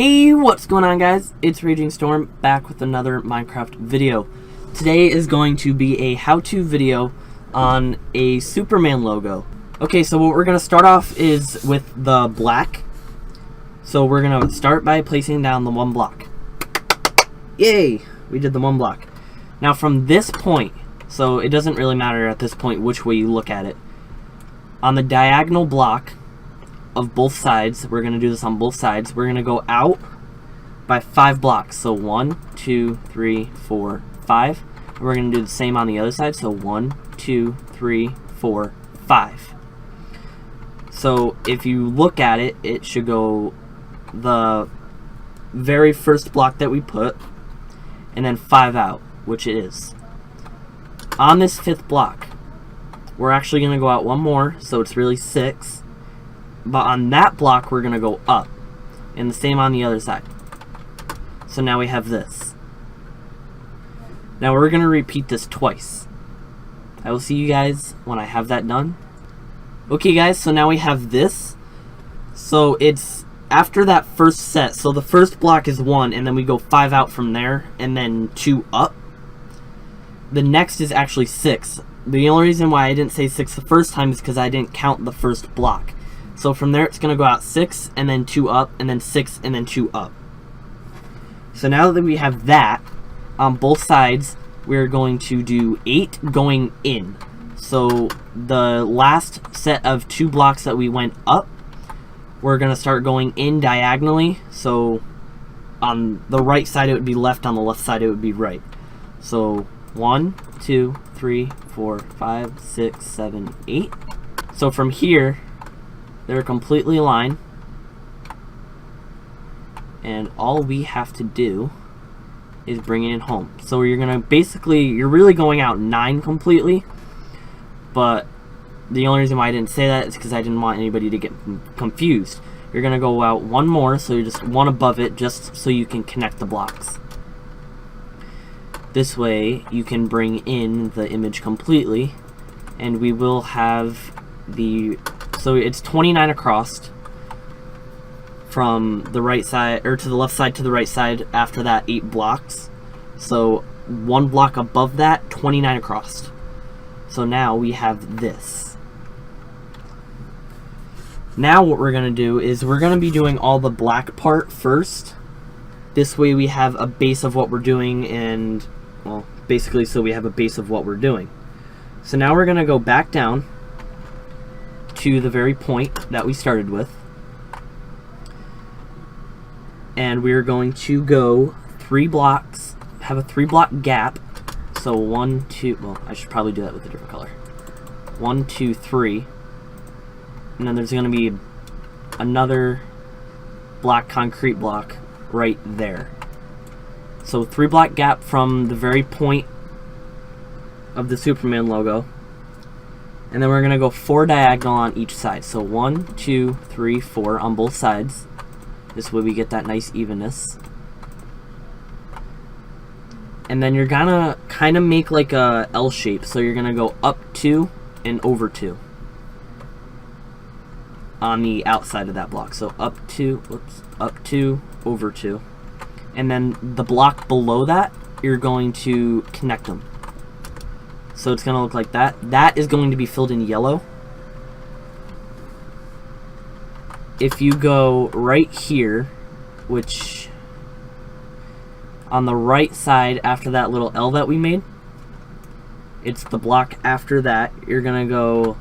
Hey, what's going on, guys? It's Raging Storm back with another Minecraft video. Today is going to be a how-to video on a Superman logo. Okay, so what we're going to start off is with the black. So we're going to start by placing down the one block. Yay! We did the one block. Now from this point, so it doesn't really matter at this point which way you look at it. On the diagonal block of both sides, we're going to do this on both sides, we're going to go out by 5 blocks. So 1, 2, 3, 4, 5. And we're going to do the same on the other side. So 1, 2, 3, 4, 5. So if you look at it, it should go the very first block that we put, and then 5 out, which it is. On this 5th block, we're actually going to go out one more, so it's really 6. But on that block, we're going to go up. And the same on the other side. So now we have this. Now we're going to repeat this twice. I will see you guys when I have that done. Okay, guys, so now we have this. So it's after that first set. So the first block is 1, and then we go 5 out from there, and then 2 up. The next is actually 6. The only reason why I didn't say 6 the first time is because I didn't count the first block. So from there, it's going to go out 6, and then 2 up, and then 6, and then 2 up. So now that we have that, on both sides, we're going to do 8 going in. So the last set of 2 blocks that we went up, we're going to start going in diagonally. So on the right side, it would be left. On the left side, it would be right. So 1, 2, 3, 4, 5, 6, 7, 8. So from here, they're completely aligned, and all we have to do is bring it home. So you're gonna you're really going out 9 completely, but the only reason why I didn't say that is because I didn't want anybody to get confused. You're gonna go out one more, so you're just one above it, just so you can connect the blocks. This way you can bring in the image completely, and we will have so it's 29 across from the right side, or to the left side to the right side after that 8 blocks. So 1 block above that, 29 across. So now we have this. Now what we're going to do is we're going to be doing all the black part first. This way we have a base of what we're doing, and, well, basically so we have a base of what we're doing. So now we're going to go back down to the very point that we started with, and we're going to go 3 blocks, have a 3 block gap. So 1, 2, well, I should probably do that with a different color. 1, 2, 3, and then there's going to be another black concrete block right there. So 3 block gap from the very point of the Superman logo. And then we're going to go 4 diagonal on each side. So 1, 2, 3, 4 on both sides. This way we get that nice evenness. And then you're going to kind of make like a L shape. So you're going to go up 2 and over 2 on the outside of that block. So up 2, up 2, over 2. And then the block below that, you're going to connect them. So it's going to look like that. That is going to be filled in yellow. If you go right here, which on the right side after that little L that we made, it's the block after that. You're going to go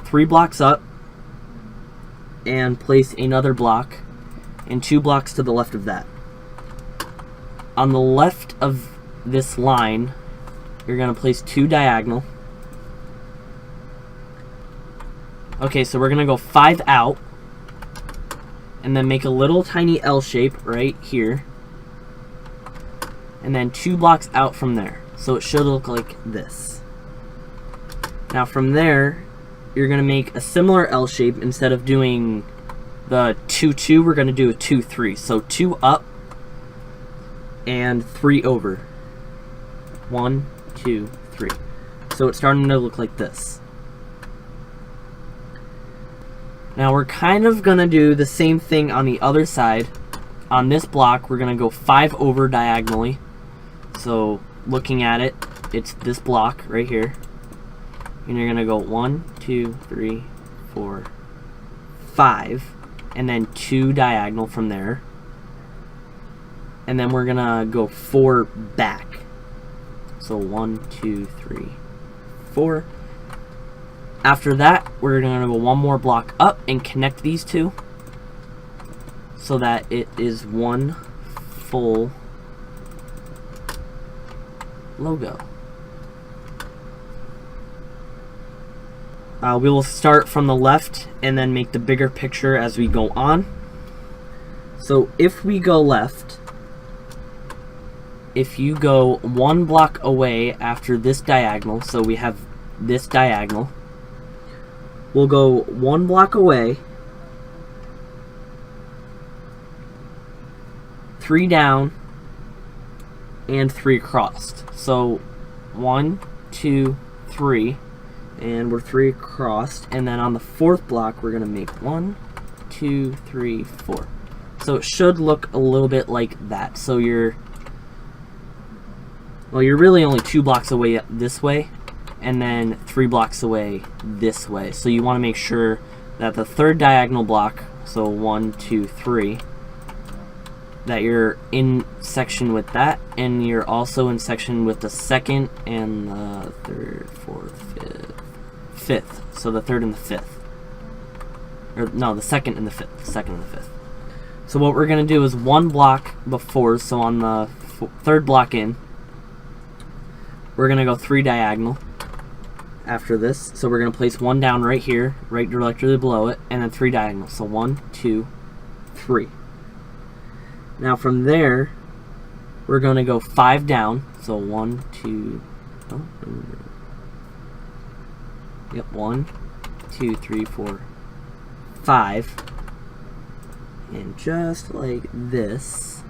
3 blocks up and place another block, and 2 blocks to the left of that. On the left of this line, you're going to place 2 diagonal. Okay, so we're going to go 5 out, and then make a little tiny L shape right here, and then 2 blocks out from there. So it should look like this. Now from there, you're going to make a similar L shape. Instead of doing the 2, 2, we're going to do a 2, 3. So 2 up and 3 over. 1, 2, 3. So it's starting to look like this. Now we're kind of gonna do the same thing on the other side on this block, we're going to go 5 over diagonally. So looking at it, it's this block right here. And you're going to go 1, 2, 3, 4, 5. And then 2 diagonal from there. And then we're going to go 4 back. So 1, 2, 3, 4. After that, we're going to go 1 more block up and connect these two so that it is one full logo. We will start from the left and then make the bigger picture as we go on. So if we go left, if you go 1 block away after this diagonal, so we have this diagonal, we'll go 1 block away, 3 down, and 3 crossed. So 1, 2, 3, and we're 3 crossed. And then on the 4th block, we're going to make 1, 2, 3, 4. So it should look a little bit like that. So you're really only 2 blocks away this way, and then 3 blocks away this way. So you want to make sure that the 3rd diagonal block, so 1, 2, 3, that you're in section with that, and you're also in section with the 2nd and the 3rd, 4th, 5th. So the 3rd and the 5th. Or no, the 2nd and the 5th. The 2nd and the 5th. So what we're going to do is 1 block before, so on the 3rd block in, we're going to go 3 diagonal after this. So we're going to place 1 down right here, right directly below it, and then 3 diagonal. So 1, 2, 3. Now from there, we're going to go 5 down. So 1, 2, yep, 1, 2, 3, 4, 5. And just like this.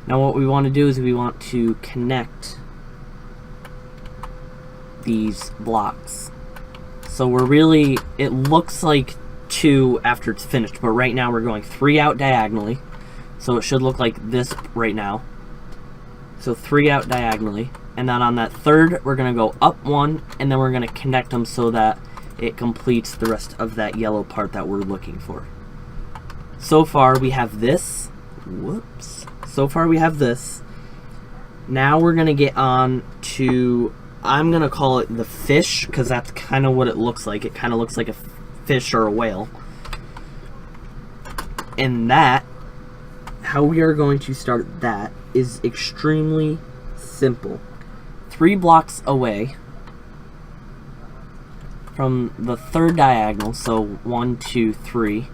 Now what we want to do is we want to connect these blocks. So we're really, it looks like 2 after it's finished, but right now we're going 3 out diagonally. So it should look like this right now. So 3 out diagonally. And then on that 3rd, we're going to go up 1, and then we're going to connect them so that it completes the rest of that yellow part that we're looking for. So far we have this. Whoops. So far we have this. Now we're going to get on to, I'm going to call it the fish, because that's kind of what it looks like. It kind of looks like a fish or a whale. And that, how we are going to start that is extremely simple. 3 blocks away from the 3rd diagonal, so 1, 2, 3.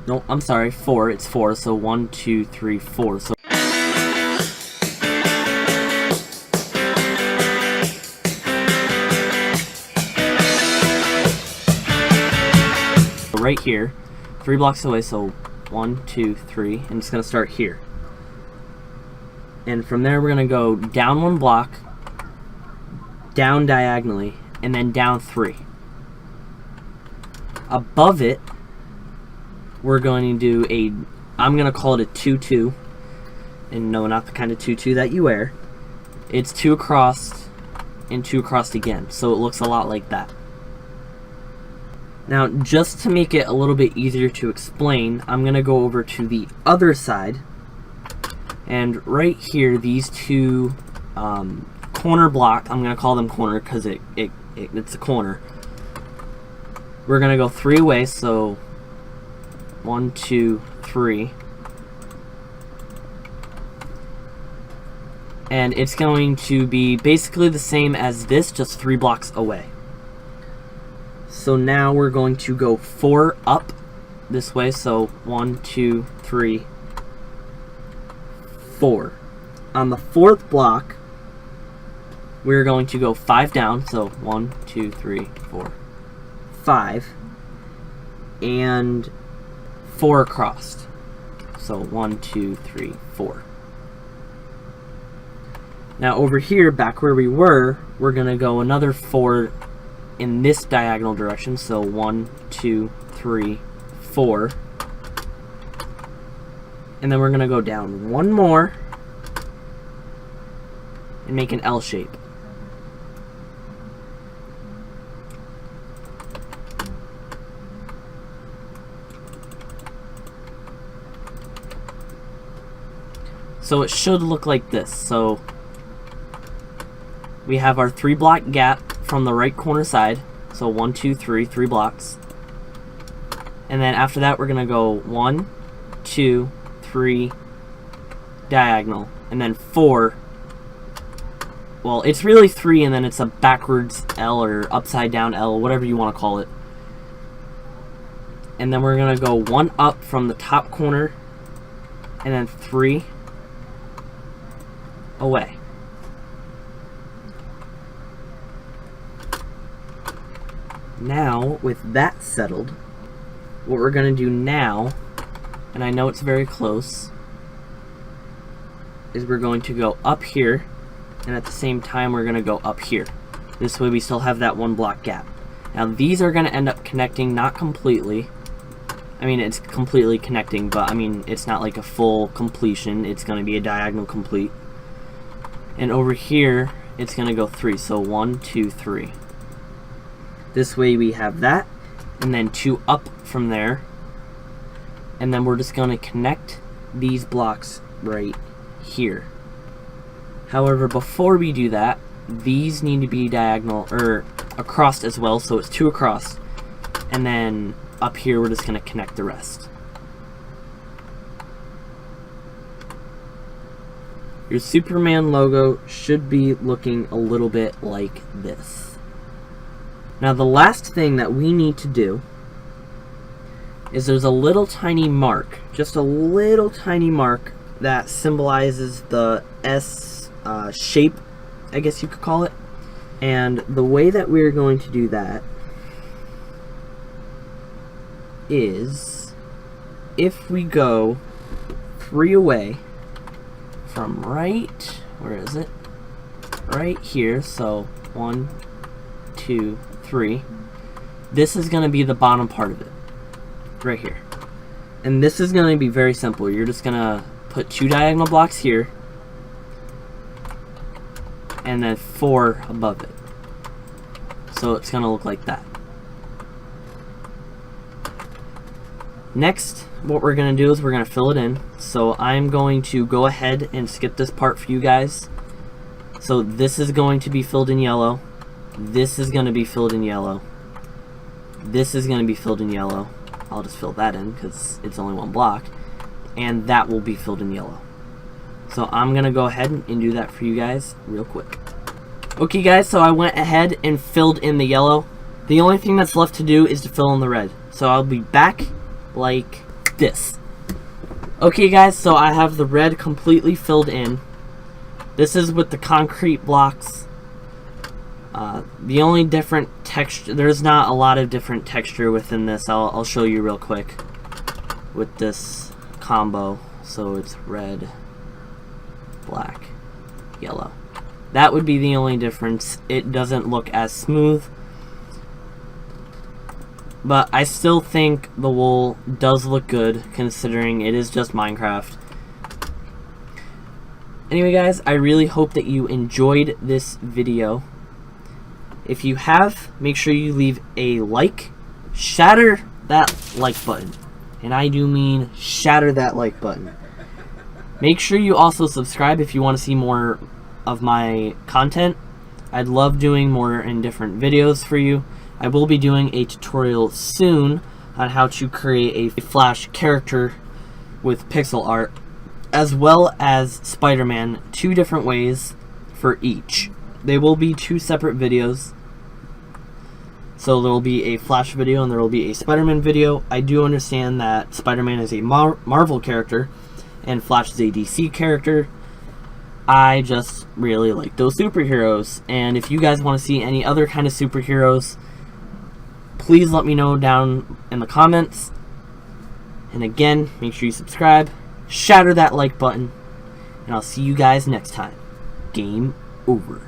No, I'm sorry, 4. It's 4, so 1, 2, 3, 4. So right here, 3 blocks away, so 1, 2, 3, and it's going to start here. And from there we're going to go down 1 block, down diagonally, and then down 3. Above it, we're going to do a, I'm going to call it a 2-2. And no, not the kind of 2-2 that you wear. It's 2 across and 2 across again. So it looks a lot like that. Now, just to make it a little bit easier to explain, I'm going to go over to the other side. And right here, these 2 corner block, I'm going to call them corner because it's a corner. We're going to go 3 away, so 1, 2, 3. And it's going to be basically the same as this, just 3 blocks away. So now we're going to go 4 up this way, so 1, 2, 3, 4. On the 4th block, we're going to go 5 down, so 1, 2, 3, 4, 5, and 4 across. So 1, 2, 3, 4. Now over here, back where we were, we're going to go another 4 in this diagonal direction. So 1, 2, 3, 4. And then we're going to go down one more and make an L shape. So it should look like this. So we have our 3-block gap from the right corner side. So 1, 2, 3, 3 blocks. And then after that, we're going to go 1, 2, 3, diagonal. And then 4. Well, it's really 3, and then it's a backwards L or upside down L, whatever you want to call it. And then we're going to go 1 up from the top corner, and then 3 away. Now, with that settled, what we're going to do now, and I know it's very close, is we're going to go up here, and at the same time we're going to go up here. This way we still have that 1-block gap. Now these are going to end up connecting, not completely. I mean, it's completely connecting, but I mean, it's not like a full completion. It's going to be a diagonal complete. And over here, it's going to go 3. So 1, 2, 3. This way we have that, and then 2 up from there. And then we're just going to connect these blocks right here. However, before we do that, these need to be diagonal, or across as well, so it's 2 across. And then up here, we're just going to connect the rest. Your Superman logo should be looking a little bit like this. Now the last thing that we need to do is there's a little tiny mark, just a little tiny mark that symbolizes the S shape, I guess you could call it. And the way that we're going to do that is if we go 3 away from right, where is it? Right here, so 1, 2, 3. This is going to be the bottom part of it, right here. And this is going to be very simple. You're just going to put 2 diagonal blocks here, and then 4 above it. So it's going to look like that. Next, what we're going to do is we're going to fill it in. So I'm going to go ahead and skip this part for you guys. So this is going to be filled in yellow. This is going to be filled in yellow. This is going to be filled in yellow. I'll just fill that in because it's only 1 block. And that will be filled in yellow. So I'm going to go ahead and do that for you guys real quick. Okay guys, so I went ahead and filled in the yellow. The only thing that's left to do is to fill in the red. So I'll be back like this. Okay guys, so I have the red completely filled in. This is with the concrete blocks. The only different texture, there's not a lot of different texture within this. I'll show you real quick with this combo. So it's red, black, yellow. That would be the only difference. It doesn't look as smooth, but I still think the wool does look good considering it is just Minecraft. Anyway guys, I really hope that you enjoyed this video. If you have, make sure you leave a like. Shatter that like button. And I do mean shatter that like button. Make sure you also subscribe if you want to see more of my content. I'd love doing more in different videos for you. I will be doing a tutorial soon on how to create a Flash character with pixel art, as well as Spider-Man, 2 different ways for each. They will be 2 separate videos. So there will be a Flash video and there will be a Spider-Man video. I do understand that Spider-Man is a Marvel character and Flash is a DC character. I just really like those superheroes, and if you guys want to see any other kind of superheroes, please let me know down in the comments. And again, make sure you subscribe, shatter that like button, and I'll see you guys next time. Game over.